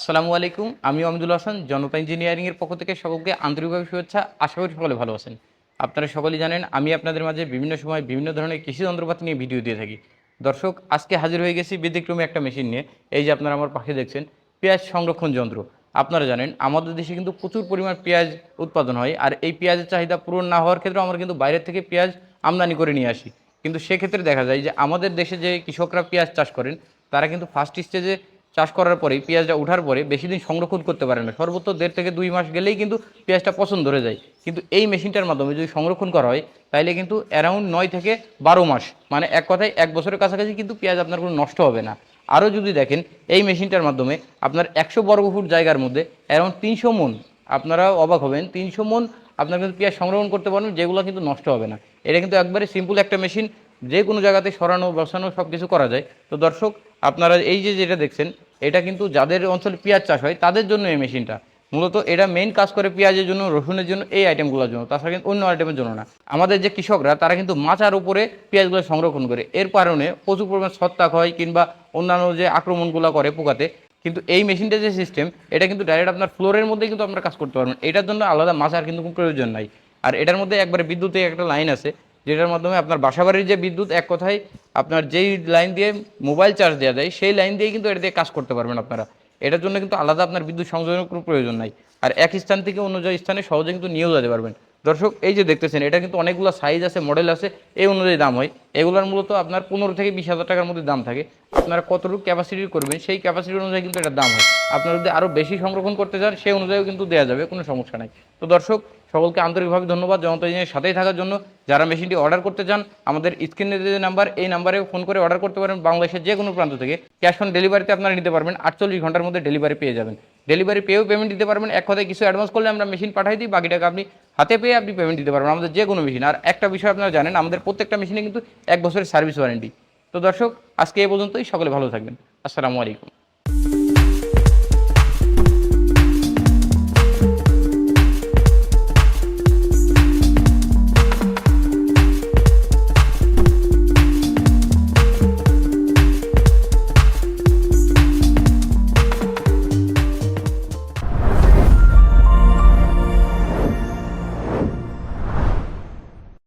আসসালামু আলাইকুম। আমি অমিদুল হাসান, জনতা ইঞ্জিনিয়ারিংয়ের পক্ষ থেকে সকলকে আন্তরিকভাবে শুভেচ্ছা। আশা করি সকলে ভালো আছেন। আপনারা সকলেই জানেন আমি আপনাদের মাঝে বিভিন্ন সময় বিভিন্ন ধরনের কৃষি যন্ত্রপাতি নিয়ে ভিডিও দিয়ে থাকি। দর্শক, আজকে হাজির হয়ে গেছি ব্যতিক্রমী একটা মেশিন নিয়ে। এই যে আপনারা আমার পাশে দেখছেন, পেঁয়াজ সংরক্ষণ যন্ত্র। আপনারা জানেন আমাদের দেশে কিন্তু প্রচুর পরিমাণ পেঁয়াজ উৎপাদন হয়, আর এই পেঁয়াজের চাহিদা পূরণ না হওয়ার ক্ষেত্রে আমরা কিন্তু বাইরের থেকে পেঁয়াজ আমদানি করে নিয়ে আসি। কিন্তু সেক্ষেত্রে দেখা যায় যে আমাদের দেশে যে কৃষকরা পেঁয়াজ চাষ করেন, তারা কিন্তু ফার্স্ট স্টেজে চাষ করার পরেই পেঁয়াজটা ওঠার পরে বেশি দিন সংরক্ষণ করতে পারে না। সর্বোচ্চ 1.5 থেকে 2 মাস গেলেই কিন্তু পেঁয়াজটা পচন ধরে যায়। কিন্তু এই মেশিনটার মাধ্যমে যদি সংরক্ষণ করা হয়, তাইলে কিন্তু অ্যারাউন্ড 9 থেকে 12 মাস, মানে এক কথায় 1 বছরের কাছাকাছি কিন্তু পেঁয়াজ আপনার কোনো নষ্ট হবে না। আরও যদি দেখেন, এই মেশিনটার মাধ্যমে আপনার 100 বর্গফুট জায়গার মধ্যে অ্যারাউন্ড 300 মন, আপনারা অবাক হবেন, 300 মন আপনার কিন্তু পেঁয়াজ সংরক্ষণ করতে পারবেন, যেগুলো কিন্তু নষ্ট হবে না। এটা কিন্তু একবারে সিম্পল একটা মেশিন, যে কোনো জায়গাতে সরানো বসানো সব কিছু করা যায়। তো দর্শক, আপনারা এই যে যেটা দেখছেন, এটা কিন্তু যাদের অঞ্চলে পেঁয়াজ চাষ হয় তাদের জন্য এই মেশিনটা। মূলত এটা মেইন কাজ করে পেঁয়াজের জন্য, রসুনের জন্য, এই আইটেমগুলোর জন্য, তাছাড়া কিন্তু অন্য আইটেমের জন্য না। আমাদের যে কৃষকরা তারা কিন্তু মাচার উপরে পেঁয়াজগুলো সংরক্ষণ করে, এর কারণে প্রচুর পরিমাণ ছত্রাক হয় কিংবা অন্যান্য যে আক্রমণগুলো করে পোকাতে। কিন্তু এই মেশিনটা যে সিস্টেম, এটা কিন্তু ডাইরেক্ট আপনার ফ্লোরের মধ্যে কিন্তু আপনার কাজ করতে পারবেন। এটার জন্য আলাদা মাচার কিন্তু কোনো প্রয়োজন নাই। আর এটার মধ্যে একবারে বিদ্যুতের একটা লাইন আছে, যেটার মাধ্যমে আপনার বাসাবাড়ির যে বিদ্যুৎ, এক কথায় আপনার যেই লাইন দিয়ে মোবাইল চার্জ দেওয়া যায় সেই লাইন দিয়ে কিন্তু এটা দিয়ে কাজ করতে পারবেন আপনারা। এটার জন্য কিন্তু আলাদা আপনার বিদ্যুৎ সংযোগের কোনো প্রয়োজন নাই। আর এক স্থান থেকে অন্য স্থানে সহজে কিন্তু নিয়েও যেতে পারবেন। দর্শক, এই যে দেখতেছেন, এটা কিন্তু অনেকগুলো সাইজ আছে, মডেল আছে, এই অনুযায়ী দাম হয়। এগুলোর মূলত আপনার 15 থেকে 20 হাজার টাকার মধ্যে দাম থাকে। আপনারা কতটুকু ক্যাপাসিটির করবেন সেই ক্যাপাসিটি অনুযায়ী কিন্তু এটার দাম হয়। আপনারা যদি আরও বেশি সংরক্ষণ করতে চান সেই অনুযায়ীও কিন্তু দেওয়া যাবে, কোনো সমস্যা নাই। তো দর্শক, সকলকে আন্তরিকভাবে ধন্যবাদ জনতা ইঞ্জিনিয়ারের সাথেই থাকার জন্য। যারা মেশিনটি অর্ডার করতে চান, আমাদের স্ক্রিনে যে নাম্বার, এই নাম্বারে ফোন করে অর্ডার করতে পারেন বাংলাদেশের যে কোনো প্রান্ত থেকে। ক্যাশ অন ডেলিভারিতে আপনারা নিতে পারবেন, 48 ঘন্টার মধ্যে ডেলিভারি পেয়ে যাবেন। ডেলিভারি পেয়েও পেমেন্ট দিতে পারবেন। এক কথায় কিছু অ্যাডভান্স করলে আমরা মেশিন পাঠিয়ে দিই, বাকি টাকা আপনি হাতে পেয়ে আপনি পেমেন্ট দিতে পারবেন আমাদের যে কোনো মেশিন। আর একটা বিষয় আপনারা জানেন, আমাদের প্রত্যেকটা মেশিনে কিন্তু 1 বছরের সার্ভিস ওয়ারেন্টি। তো দর্শক, আজকে এই পর্যন্তই। সকলে ভালো থাকবেন। আসসালামু আলাইকুম।